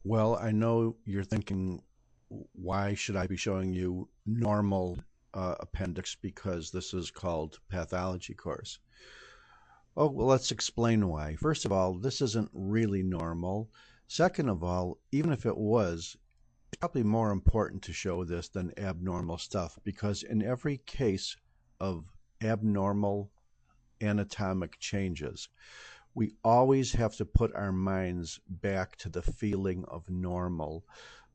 Well, I know you're thinking, why should I be showing you normal appendix because this is called pathology course? Oh, well, let's explain why. First of all, this isn't really normal. Second of all, even if it was, it's probably more important to show this than abnormal stuff because in every case of abnormal anatomic changes, we always have to put our minds back to the feeling of normal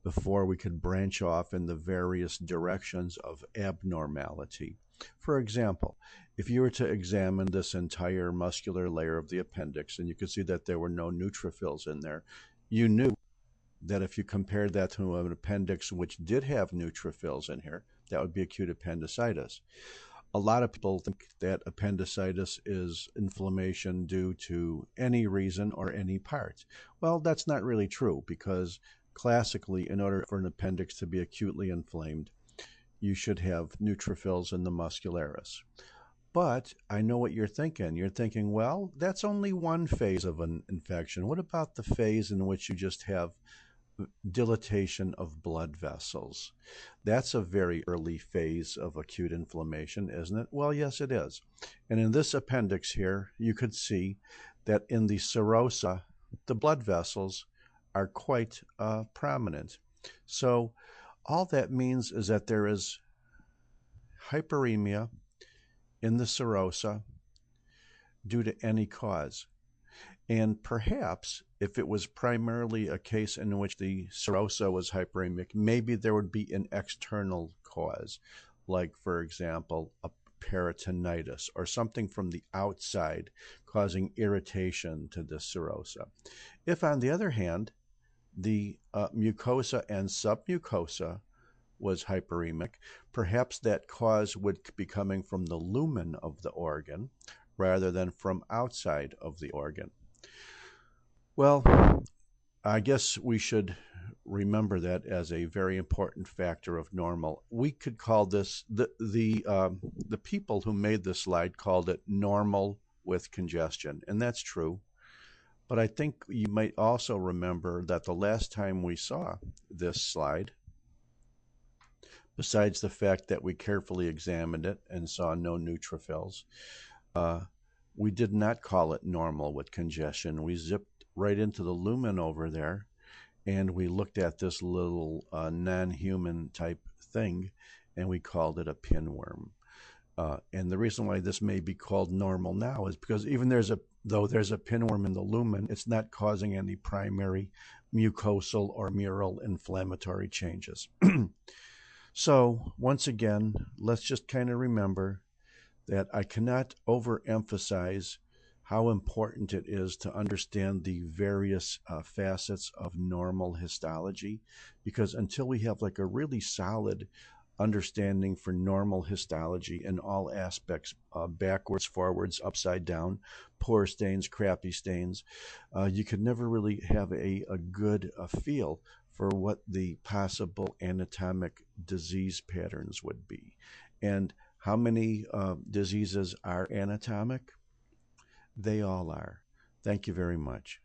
before we could branch off in the various directions of abnormality. For example, if you were to examine this entire muscular layer of the appendix and you could see that there were no neutrophils in there, you knew that if you compared that to an appendix which did have neutrophils in here, that would be acute appendicitis. A lot of people think that appendicitis is inflammation due to any reason or any part. Well, that's not really true because classically, in order for an appendix to be acutely inflamed, you should have neutrophils in the muscularis. But I know what you're thinking. You're thinking, well, that's only one phase of an infection. What about the phase in which you just have dilatation of blood vessels? That's a very early phase of acute inflammation, isn't it? Well, yes, it is. And in this appendix here, you could see that in the serosa, the blood vessels are quite prominent. So all that means is that there is hyperemia in the serosa due to any cause. And perhaps if it was primarily a case in which the serosa was hyperemic, maybe there would be an external cause, like, for example, a peritonitis or something from the outside causing irritation to the serosa. If, on the other hand, the mucosa and submucosa was hyperemic, perhaps that cause would be coming from the lumen of the organ rather than from outside of the organ. Well, I guess we should remember that as a very important factor of normal. We could call this, the people who made this slide called it normal with congestion, and that's true. But I think you might also remember that the last time we saw this slide, besides the fact that we carefully examined it and saw no neutrophils, we did not call it normal with congestion. We zipped right into the lumen over there and we looked at this little non-human type thing and we called it a pinworm. And the reason why this may be called normal now is because even though there's a pinworm in the lumen, it's not causing any primary mucosal or mural inflammatory changes. So once again, let's just kind of remember that I cannot overemphasize how important it is to understand the various facets of normal histology, because until we have like a really solid understanding for normal histology in all aspects, backwards, forwards, upside down, poor stains, crappy stains, you could never really have a good feel for what the possible anatomic disease patterns would be. And how many diseases are anatomic? They all are. Thank you very much.